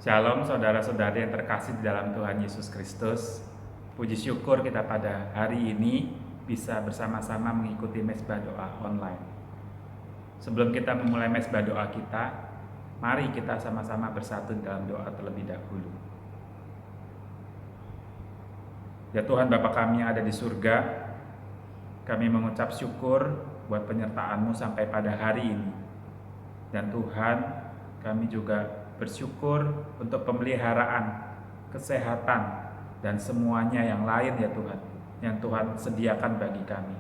Shalom saudara-saudari yang terkasih di dalam Tuhan Yesus Kristus. Puji syukur kita pada hari ini bisa bersama-sama mengikuti mesbah doa online. Sebelum kita memulai mesbah doa kita, mari kita sama-sama bersatu dalam doa terlebih dahulu. Ya Tuhan Bapa kami yang ada di surga, kami mengucap syukur buat penyertaan-Mu sampai pada hari ini. Dan Tuhan, kami juga bersyukur untuk pemeliharaan, kesehatan, dan semuanya yang lain ya Tuhan, yang Tuhan sediakan bagi kami.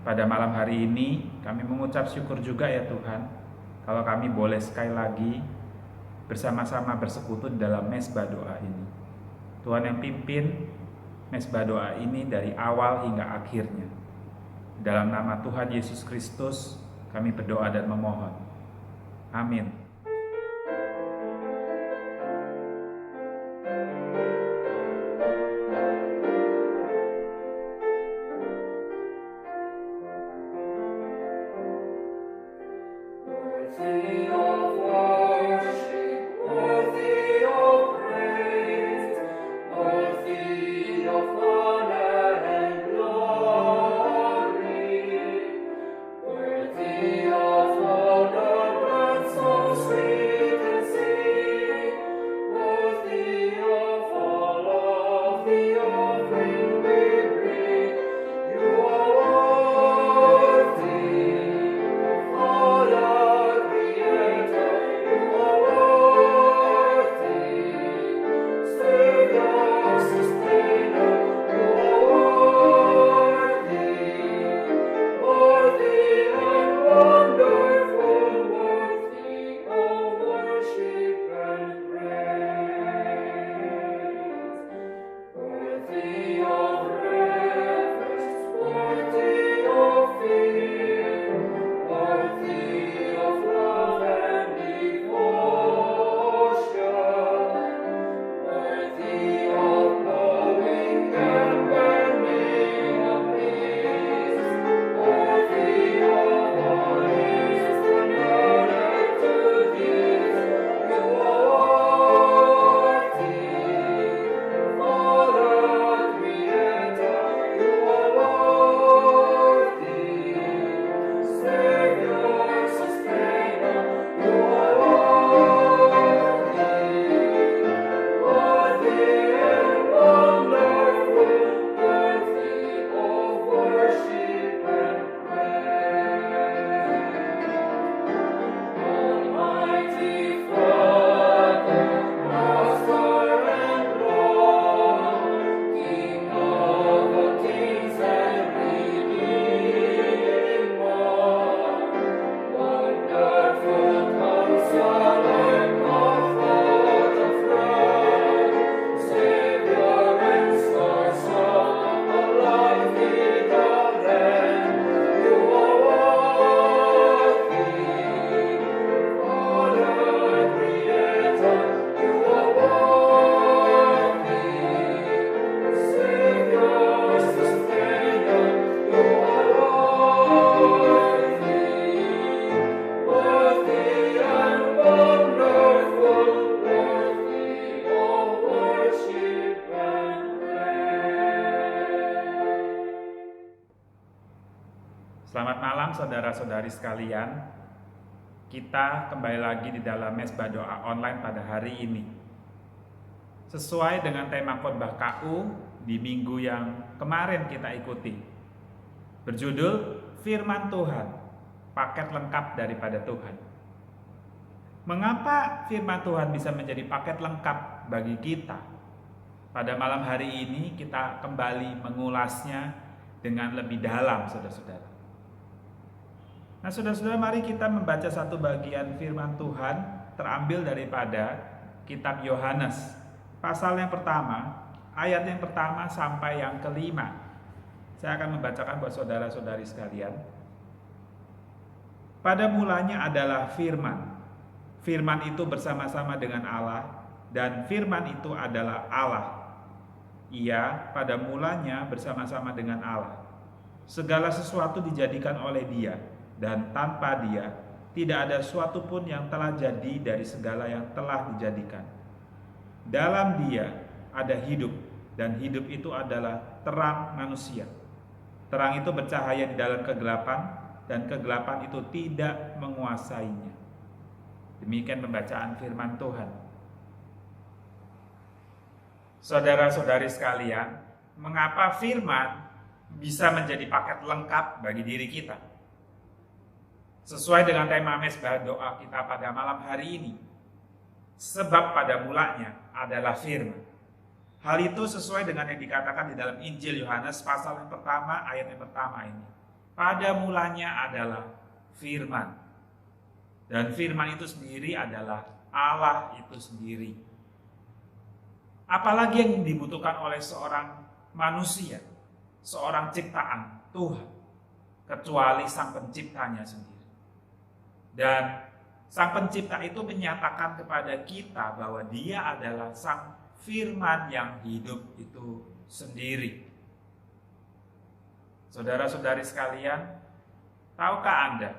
Pada malam hari ini kami mengucap syukur juga ya Tuhan, kalau kami boleh sekali lagi bersama-sama bersekutu dalam mesbah doa ini. Tuhan yang pimpin mesbah doa ini dari awal hingga akhirnya. Dalam nama Tuhan Yesus Kristus kami berdoa dan memohon. Amin. Selamat malam saudara-saudari sekalian. Kita kembali lagi di dalam mesbah doa online pada hari ini. Sesuai dengan tema khotbah KU di minggu yang kemarin kita ikuti. Berjudul Firman Tuhan, paket lengkap daripada Tuhan. Mengapa firman Tuhan bisa menjadi paket lengkap bagi kita? Pada malam hari ini kita kembali mengulasnya dengan lebih dalam, saudara-saudara. Nah, saudara-saudara, mari kita membaca satu bagian firman Tuhan terambil daripada kitab Yohanes, pasal yang pertama, ayat yang pertama sampai yang kelima. Saya akan membacakan buat saudara-saudari sekalian. Pada mulanya adalah firman. Firman itu bersama-sama dengan Allah, dan firman itu adalah Allah. Ia pada mulanya bersama-sama dengan Allah. Segala sesuatu dijadikan oleh Dia, dan tanpa Dia tidak ada suatu pun yang telah jadi dari segala yang telah dijadikan. Dalam Dia ada hidup, dan hidup itu adalah terang manusia. Terang itu bercahaya di dalam kegelapan, dan kegelapan itu tidak menguasainya. Demikian pembacaan firman Tuhan. Saudara-saudari sekalian, mengapa firman bisa menjadi paket lengkap bagi diri kita? Sesuai dengan tema mesbah doa kita pada malam hari ini, sebab pada mulanya adalah firman. Hal itu sesuai dengan yang dikatakan di dalam Injil Yohanes pasal yang pertama, ayat yang pertama ini. Pada mulanya adalah firman. Dan firman itu sendiri adalah Allah itu sendiri. Apalagi yang dibutuhkan oleh seorang manusia, seorang ciptaan Tuhan, kecuali Sang Penciptanya sendiri. Dan Sang Pencipta itu menyatakan kepada kita bahwa Dia adalah Sang firman yang hidup itu sendiri. Saudara-saudari sekalian, tahukah Anda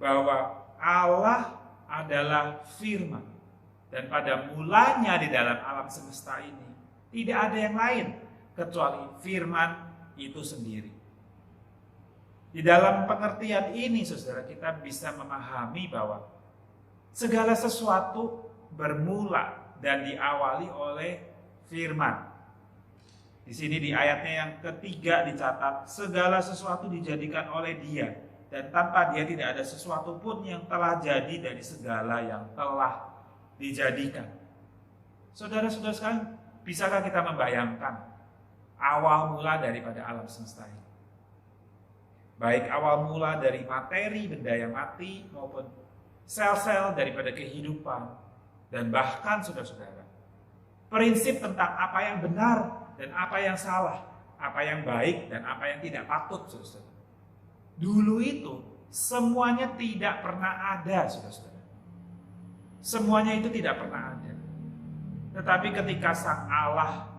bahwa Allah adalah firman, dan pada mulanya di dalam alam semesta ini tidak ada yang lain kecuali firman itu sendiri. Di dalam pengertian ini, saudara, kita bisa memahami bahwa segala sesuatu bermula dan diawali oleh firman. Di sini di ayatnya yang ketiga dicatat, segala sesuatu dijadikan oleh Dia, dan tanpa Dia tidak ada sesuatu pun yang telah jadi dari segala yang telah dijadikan. Saudara-saudara sekalian, bisakah kita membayangkan awal mula daripada alam semesta ini? Baik awal mula dari materi, benda yang mati, maupun sel-sel daripada kehidupan. Dan bahkan saudara-saudara, prinsip tentang apa yang benar dan apa yang salah, apa yang baik dan apa yang tidak patut, saudara-saudara. Dulu itu semuanya tidak pernah ada, saudara-saudara. Semuanya itu tidak pernah ada. Tetapi ketika Sang Allah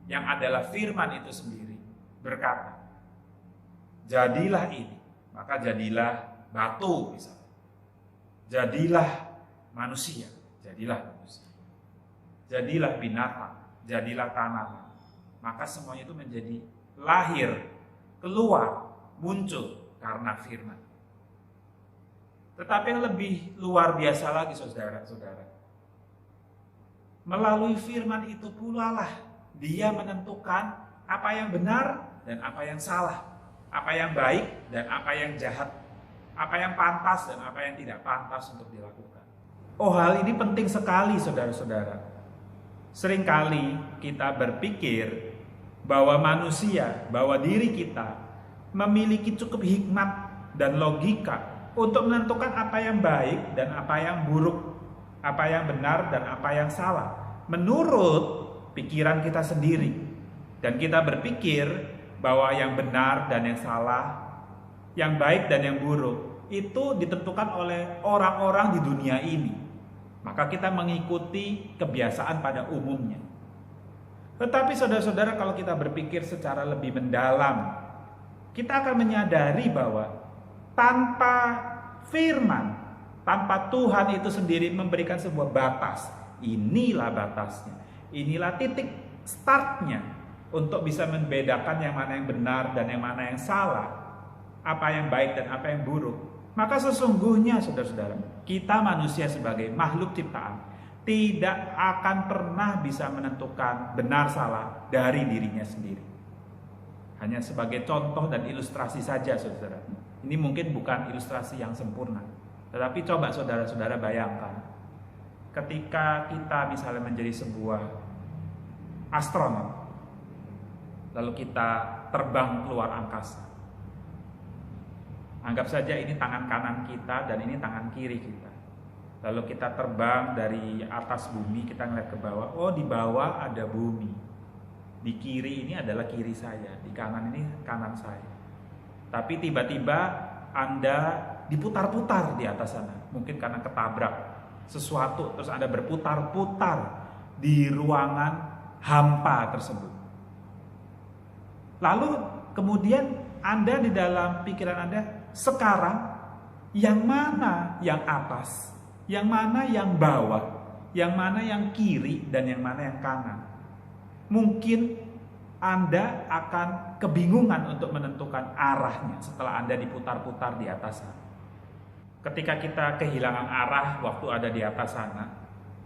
yang adalah firman itu sendiri berkata, jadilah ini, maka jadilah batu misalnya. Jadilah manusia. Jadilah manusia, jadilah binatang, jadilah tanaman. Maka semuanya itu menjadi lahir, keluar, muncul karena firman. Tetapi yang lebih luar biasa lagi, saudara-saudara, melalui firman itu pula lah Dia menentukan apa yang benar dan apa yang salah, apa yang baik dan apa yang jahat, apa yang pantas dan apa yang tidak pantas untuk dilakukan. Oh, hal ini penting sekali, saudara-saudara. Seringkali kita berpikir bahwa manusia, bahwa diri kita memiliki cukup hikmat dan logika untuk menentukan apa yang baik dan apa yang buruk, apa yang benar dan apa yang salah, menurut pikiran kita sendiri. Dan kita berpikir bahwa yang benar dan yang salah, yang baik dan yang buruk, itu ditentukan oleh orang-orang di dunia ini. Maka kita mengikuti kebiasaan pada umumnya. Tetapi saudara-saudara, kalau kita berpikir secara lebih mendalam, kita akan menyadari bahwa tanpa firman, tanpa Tuhan itu sendiri memberikan sebuah batas, inilah batasnya, inilah titik startnya untuk bisa membedakan yang mana yang benar dan yang mana yang salah, apa yang baik dan apa yang buruk. Maka sesungguhnya saudara-saudara, kita manusia sebagai makhluk ciptaan tidak akan pernah bisa menentukan benar salah dari dirinya sendiri. Hanya sebagai contoh dan ilustrasi saja, saudara. Ini mungkin bukan ilustrasi yang sempurna, tetapi coba saudara-saudara bayangkan, ketika kita misalnya menjadi sebuah astronot, lalu kita terbang keluar angkasa. Anggap saja ini tangan kanan kita dan ini tangan kiri kita. Lalu kita terbang dari atas bumi, kita ngeliat ke bawah. Oh, di bawah ada bumi. Di kiri ini adalah kiri saya, di kanan ini kanan saya. Tapi tiba-tiba Anda diputar-putar di atas sana. Mungkin karena ketabrak sesuatu, terus Anda berputar-putar di ruangan hampa tersebut. Lalu kemudian Anda di dalam pikiran Anda, sekarang Yang mana yang atas, yang mana yang bawah, yang mana yang kiri, dan yang mana yang kanan. Mungkin Anda akan kebingungan untuk menentukan arahnya setelah Anda diputar-putar di atas sana. Ketika kita kehilangan arah waktu ada di atas sana,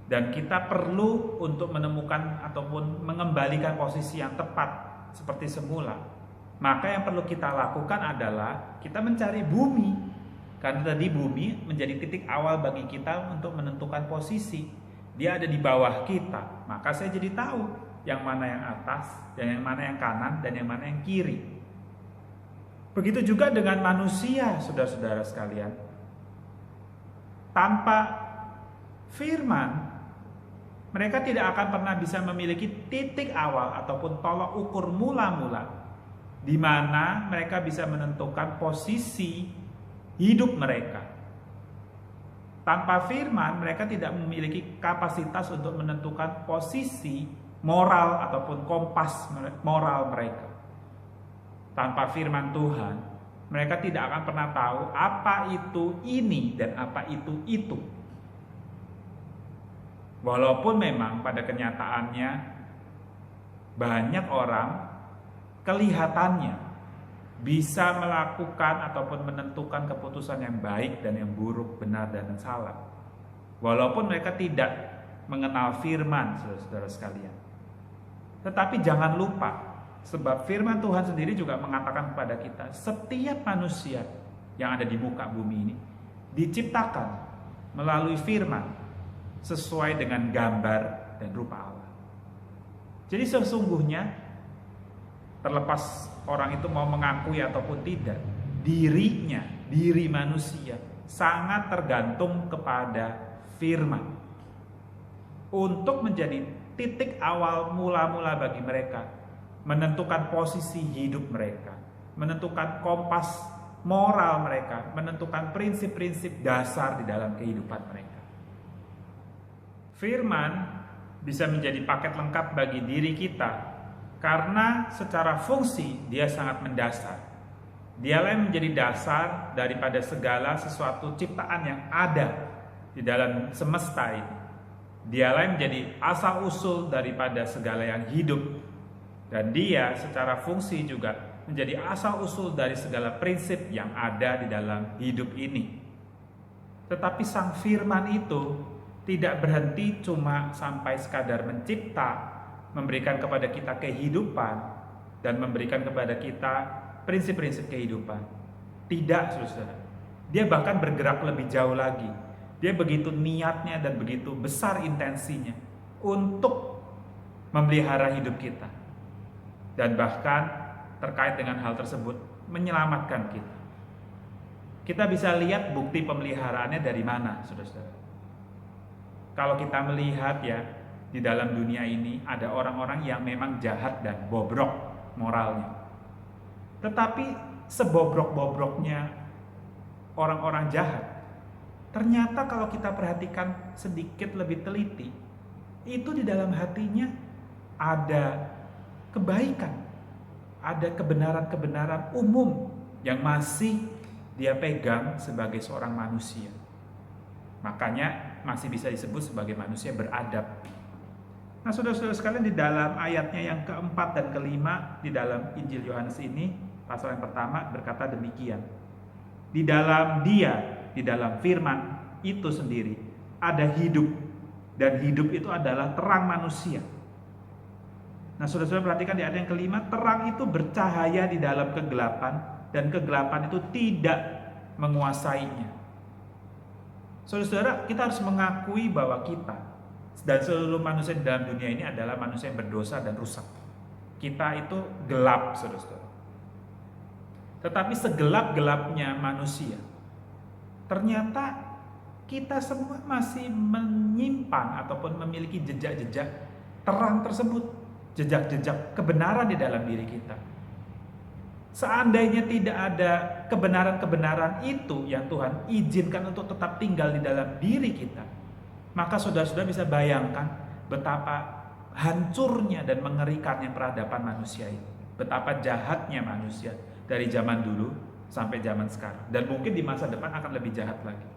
dan kita perlu untuk menemukan ataupun mengembalikan posisi yang tepat seperti semula, maka yang perlu kita lakukan adalah kita mencari bumi. Karena tadi bumi menjadi titik awal bagi kita untuk menentukan posisi. Dia ada di bawah kita, maka saya jadi tahu yang mana yang atas, dan yang mana yang kanan, dan yang mana yang kiri. Begitu juga dengan manusia, saudara-saudara sekalian. Tanpa firman, mereka tidak akan pernah bisa memiliki titik awal ataupun tolok ukur mula-mula di mana mereka bisa menentukan posisi hidup mereka. Tanpa firman, mereka tidak memiliki kapasitas untuk menentukan posisi moral ataupun kompas moral mereka. Tanpa firman Tuhan, mereka tidak akan pernah tahu apa itu ini dan apa itu itu. Walaupun memang pada kenyataannya banyak orang kelihatannya bisa melakukan ataupun menentukan keputusan yang baik dan yang buruk, benar dan yang salah. Walaupun mereka tidak mengenal firman, saudara-saudara sekalian. Tetapi jangan lupa, sebab firman Tuhan sendiri juga mengatakan kepada kita, setiap manusia yang ada di muka bumi ini diciptakan melalui firman sesuai dengan gambar dan rupa Allah. Jadi sesungguhnya, terlepas orang itu mau mengakui ataupun tidak, diri manusia sangat tergantung kepada firman untuk menjadi titik awal mula-mula bagi mereka menentukan posisi hidup mereka, menentukan kompas moral mereka, menentukan prinsip-prinsip dasar di dalam kehidupan mereka. Firman bisa menjadi paket lengkap bagi diri kita karena secara fungsi dia sangat mendasar. Dialah yang menjadi dasar daripada segala sesuatu ciptaan yang ada di dalam semesta ini. Dialah yang menjadi asal-usul daripada segala yang hidup. Dan dia secara fungsi juga menjadi asal-usul dari segala prinsip yang ada di dalam hidup ini. Tetapi sang firman itu tidak berhenti cuma sampai sekadar mencipta, memberikan kepada kita kehidupan, dan memberikan kepada kita prinsip-prinsip kehidupan. Tidak, saudara. Dia bahkan bergerak lebih jauh lagi. Dia begitu niatnya dan begitu besar intensinya untuk memelihara hidup kita. Dan bahkan terkait dengan hal tersebut, menyelamatkan kita. Kita bisa lihat bukti pemeliharaannya dari mana, saudara-saudara. Kalau kita melihat ya, di dalam dunia ini ada orang-orang yang memang jahat dan bobrok moralnya. Tetapi sebobrok-bobroknya orang-orang jahat, ternyata kalau kita perhatikan sedikit lebih teliti, itu di dalam hatinya ada kebaikan, ada kebenaran-kebenaran umum yang masih dia pegang sebagai seorang manusia. Makanya masih bisa disebut sebagai manusia beradab. Nah, saudara-saudara sekalian, di dalam ayatnya yang keempat dan kelima di dalam Injil Yohanes ini, pasal yang pertama berkata demikian. Di dalam dia, di dalam firman itu sendiri ada hidup, dan hidup itu adalah terang manusia. Nah, saudara-saudara perhatikan di ayat yang kelima, terang itu bercahaya di dalam kegelapan, dan kegelapan itu tidak menguasainya. Saudara-saudara, kita harus mengakui bahwa kita dan seluruh manusia di dalam dunia ini adalah manusia yang berdosa dan rusak. Kita itu gelap, saudara-saudara. Tetapi segelap-gelapnya manusia, ternyata kita semua masih menyimpan ataupun memiliki jejak-jejak terang tersebut, jejak-jejak kebenaran di dalam diri kita. Seandainya tidak ada kebenaran-kebenaran itu yang Tuhan izinkan untuk tetap tinggal di dalam diri kita, maka saudara-saudara bisa bayangkan betapa hancurnya dan mengerikannya peradaban manusia ini. Betapa jahatnya manusia dari zaman dulu sampai zaman sekarang, dan mungkin di masa depan akan lebih jahat lagi.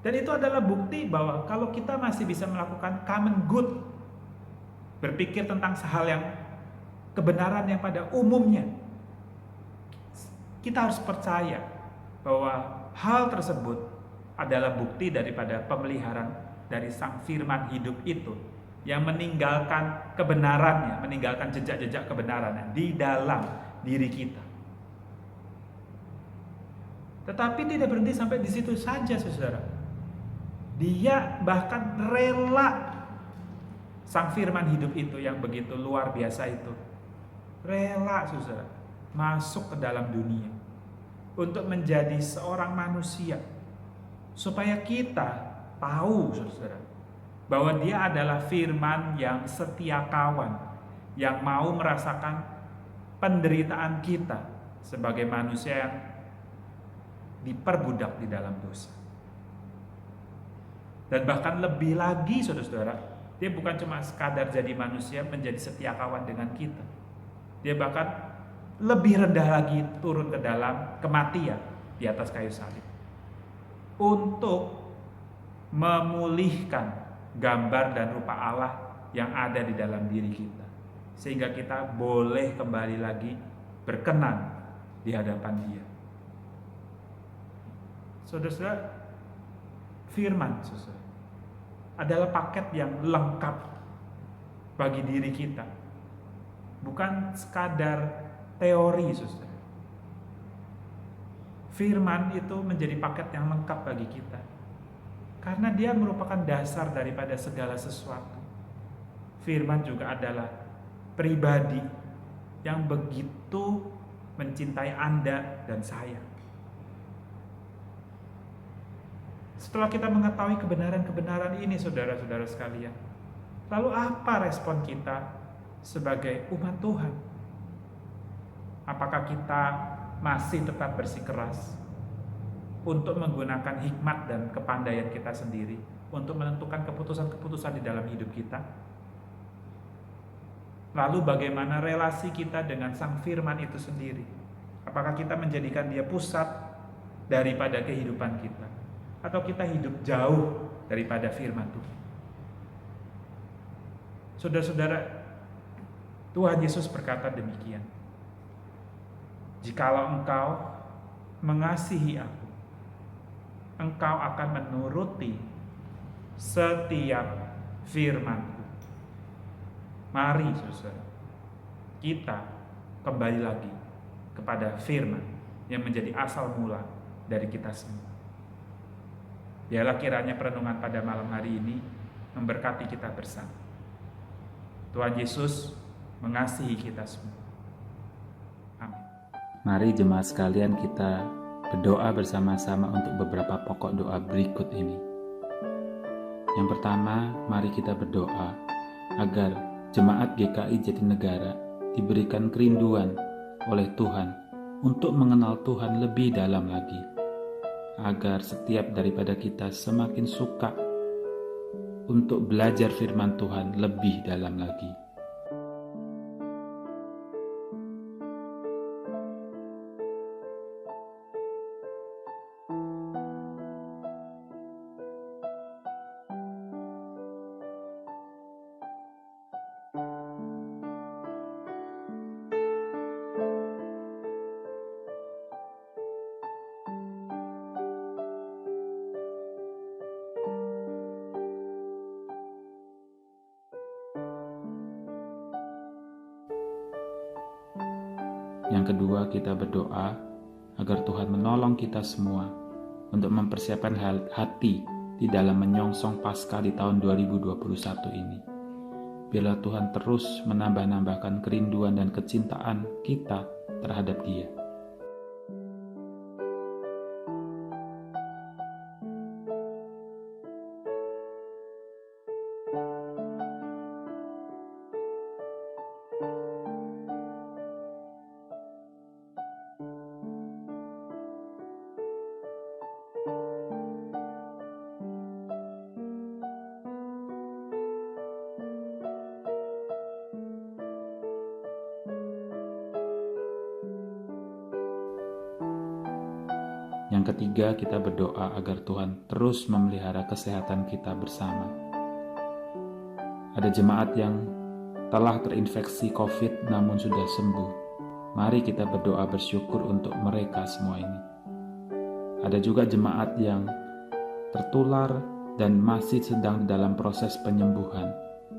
Dan itu adalah bukti bahwa kalau kita masih bisa melakukan common good, berpikir tentang hal yang kebenaran yang pada umumnya, kita harus percaya bahwa hal tersebut adalah bukti daripada pemeliharaan dari Sang Firman hidup itu, yang meninggalkan kebenarannya, meninggalkan jejak-jejak kebenarannya di dalam diri kita. Tetapi tidak berhenti sampai di situ saja, saudara. Dia bahkan rela, Sang Firman hidup itu yang begitu luar biasa itu, rela, saudara, masuk ke dalam dunia untuk menjadi seorang manusia, supaya kita tahu, saudara, bahwa dia adalah firman yang setia kawan, yang mau merasakan penderitaan kita sebagai manusia yang diperbudak di dalam dosa. Dan bahkan lebih lagi, saudara-saudara, dia bukan cuma sekadar jadi manusia menjadi setia kawan dengan kita. Dia bahkan lebih rendah lagi turun ke dalam kematian di atas kayu salib untuk memulihkan gambar dan rupa Allah yang ada di dalam diri kita, sehingga kita boleh kembali lagi berkenan di hadapan Dia. Saudara-saudara, firman, saudara, adalah paket yang lengkap bagi diri kita, bukan sekadar teori, saudara. Firman itu menjadi paket yang lengkap bagi kita, karena dia merupakan dasar daripada segala sesuatu. Firman juga adalah pribadi yang begitu mencintai Anda dan saya. Setelah kita mengetahui kebenaran-kebenaran ini, saudara-saudara sekalian, lalu apa respon kita sebagai umat Tuhan? Apakah kita masih tetap bersikeras untuk menggunakan hikmat dan kepandaian kita sendiri untuk menentukan keputusan-keputusan di dalam hidup kita? Lalu bagaimana relasi kita dengan Sang Firman itu sendiri? Apakah kita menjadikan dia pusat daripada kehidupan kita, atau kita hidup jauh daripada firman Tuhan? Saudara-saudara, Tuhan Yesus berkata demikian, "Jikalau engkau mengasihi aku, engkau akan menuruti setiap firman-Ku." Mari, saudara, kita kembali lagi kepada firman yang menjadi asal mula dari kita semua. Biarlah kiranya perenungan pada malam hari ini memberkati kita bersama. Tuhan Yesus mengasihi kita semua. Amin. Mari jemaat sekalian, kita berdoa bersama-sama untuk beberapa pokok doa berikut ini. Yang pertama, mari kita berdoa agar jemaat GKI Jatinegara diberikan kerinduan oleh Tuhan untuk mengenal Tuhan lebih dalam lagi, agar setiap daripada kita semakin suka untuk belajar firman Tuhan lebih dalam lagi. Yang kedua, kita berdoa agar Tuhan menolong kita semua untuk mempersiapkan hati di dalam menyongsong Paskah di tahun 2021 ini. Biarlah Tuhan terus menambah-nambahkan kerinduan dan kecintaan kita terhadap Dia. Yang ketiga, kita berdoa agar Tuhan terus memelihara kesehatan kita bersama. Ada jemaat yang telah terinfeksi COVID namun sudah sembuh. Mari kita berdoa bersyukur untuk mereka semua ini. Ada juga jemaat yang tertular dan masih sedang dalam proses penyembuhan.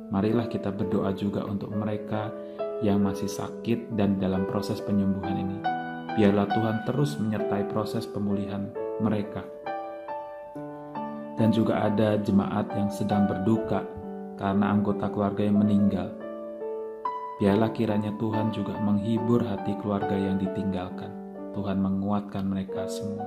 Marilah kita berdoa juga untuk mereka yang masih sakit dan dalam proses penyembuhan ini. Biarlah Tuhan terus menyertai proses pemulihan mereka. Dan juga ada jemaat yang sedang berduka karena anggota keluarga yang meninggal. Biarlah kiranya Tuhan juga menghibur hati keluarga yang ditinggalkan. Tuhan menguatkan mereka semua.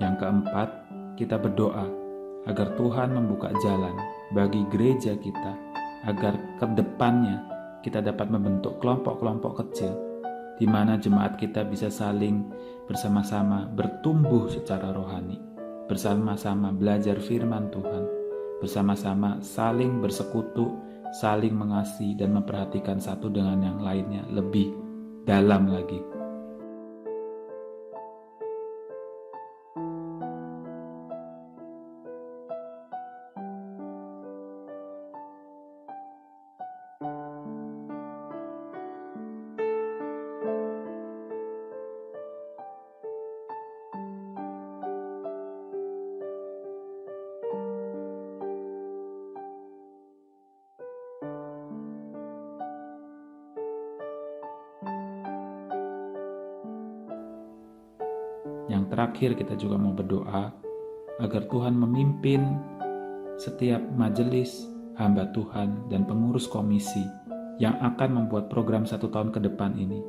Yang keempat, kita berdoa agar Tuhan membuka jalan bagi gereja kita, agar ke depannya kita dapat membentuk kelompok-kelompok kecil, di mana jemaat kita bisa saling bersama-sama bertumbuh secara rohani, bersama-sama belajar firman Tuhan, bersama-sama saling bersekutu, saling mengasihi dan memperhatikan satu dengan yang lainnya lebih dalam lagi. Yang terakhir, kita juga mau berdoa agar Tuhan memimpin setiap majelis hamba Tuhan dan pengurus komisi yang akan membuat program 1 tahun ke depan ini.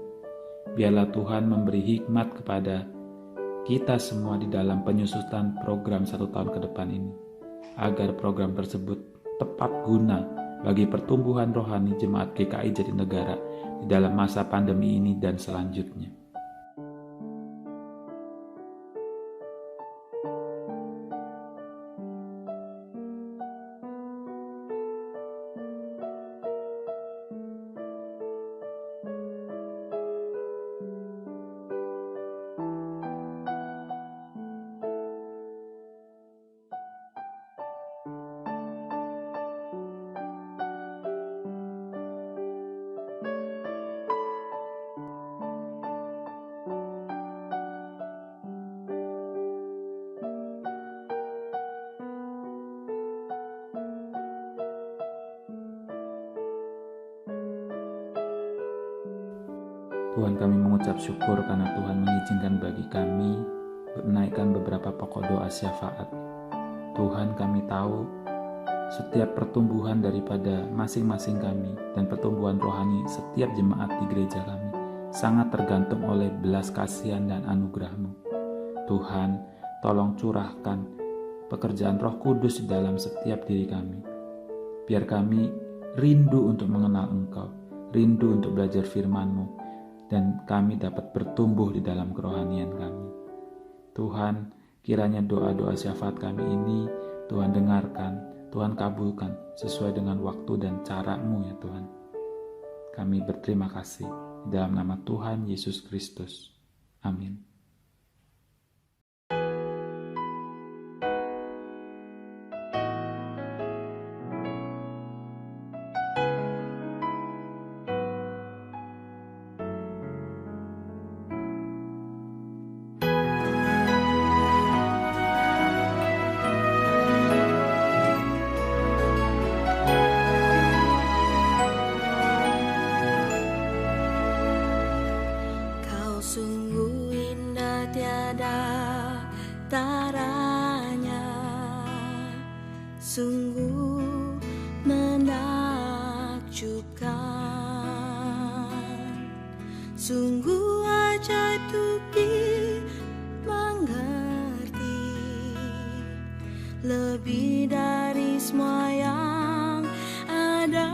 Biarlah Tuhan memberi hikmat kepada kita semua di dalam penyusunan program 1 tahun ke depan ini, agar program tersebut tepat guna bagi pertumbuhan rohani jemaat GKI Jatinegara di dalam masa pandemi ini dan selanjutnya. Tuhan, kami mengucap syukur karena Tuhan mengizinkan bagi kami menaikkan beberapa pokok doa syafaat. Tuhan, kami tahu setiap pertumbuhan daripada masing-masing kami dan pertumbuhan rohani setiap jemaat di gereja kami sangat tergantung oleh belas kasihan dan anugerah-Mu. Tuhan, tolong curahkan pekerjaan Roh Kudus di dalam setiap diri kami. Biar kami rindu untuk mengenal Engkau, rindu untuk belajar firman-Mu, dan kami dapat bertumbuh di dalam kerohanian kami. Tuhan, kiranya doa-doa syafaat kami ini Tuhan dengarkan, Tuhan kabulkan sesuai dengan waktu dan cara-Mu ya Tuhan. Kami berterima kasih dalam nama Tuhan Yesus Kristus. Amin. Sungguh indah tiada taranya, sungguh menakjubkan, sungguh ajaib tuh lebih dari semua yang ada.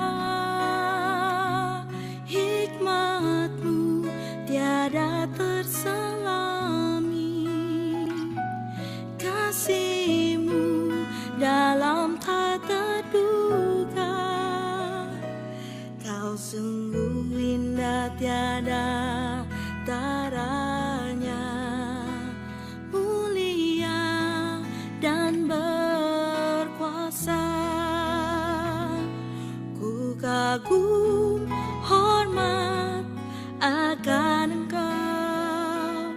Hikmat-Mu tiada terselami, kasih-Mu dalam tak terduga. Kau sungguh indah tiada taranya, mulia dan berkuasa. Ku kagum hormat akan Engkau,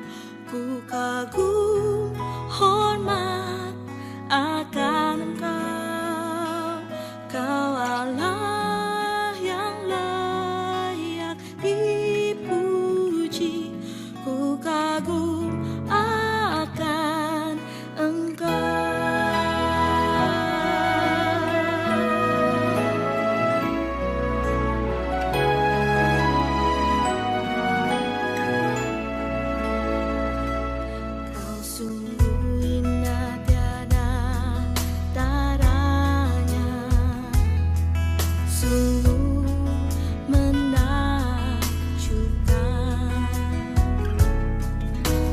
ku kagum hormat akan Engkau. Kau Allah yang layak dipuji, ku kagum akan Engkau. Kau sungguh indah tiada taranya, sungguh menakjubkan,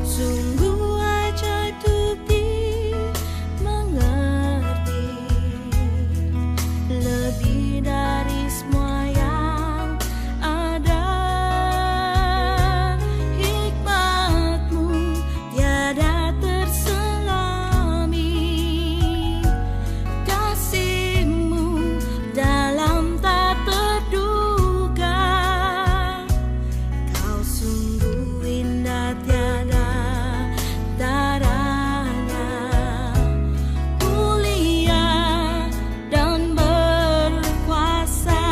sungguh ajaib untuk dimengerti, lebih dari semua yang ada. Hikmat-Mu tiada terselami, kasih-Mu dalam tak terduga. Kau sungguh indah tiada taranya, mulia dan berkuasa.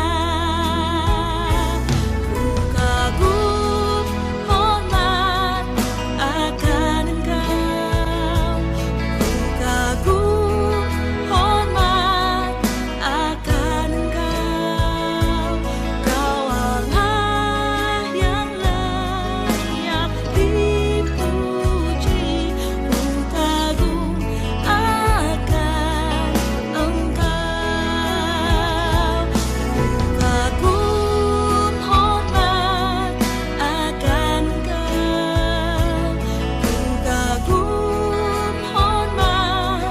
Ku kagum hormat akan Engkau, ku kagum hormat akan Engkau. Kau Allah yang layak dipuji, ku kagum akan Engkau. Ku kagum hormat akan Engkau, ku kagum hormat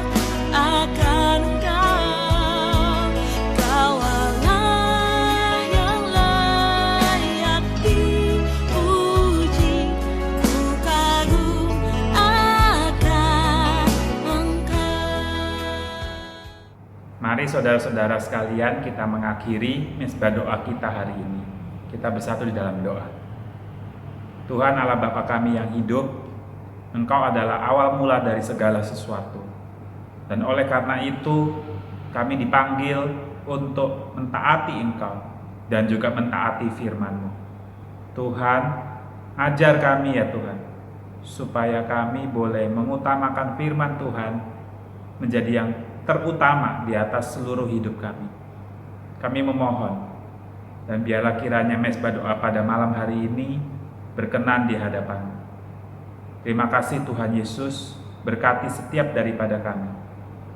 akan Engkau. Kau Allah yang layak dipuji, ku kagum akan Engkau. Mari saudara-saudara sekalian, kita mengakhiri mezbah doa kita hari ini. Kita bersatu di dalam doa. Tuhan Allah Bapa kami yang hidup, Engkau adalah awal mula dari segala sesuatu. Dan oleh karena itu, kami dipanggil untuk mentaati Engkau dan juga mentaati firman-Mu. Tuhan, ajar kami ya Tuhan, supaya kami boleh mengutamakan firman Tuhan menjadi yang terutama di atas seluruh hidup kami. Kami memohon, dan biarlah kiranya mezbah doa pada malam hari ini berkenan di hadapan-Mu. Terima kasih Tuhan Yesus, berkati setiap daripada kami.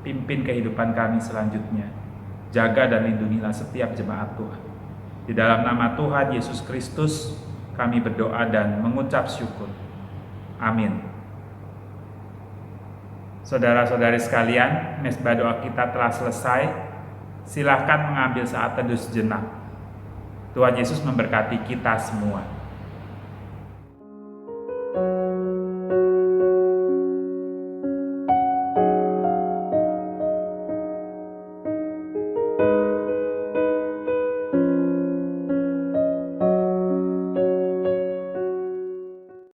Pimpin kehidupan kami selanjutnya. Jaga dan lindungilah setiap jemaat Tuhan. Di dalam nama Tuhan Yesus Kristus, kami berdoa dan mengucap syukur. Amin. Saudara-saudari sekalian, mezbah doa kita telah selesai. Silahkan mengambil saat teduh sejenak. Tuhan Yesus memberkati kita semua.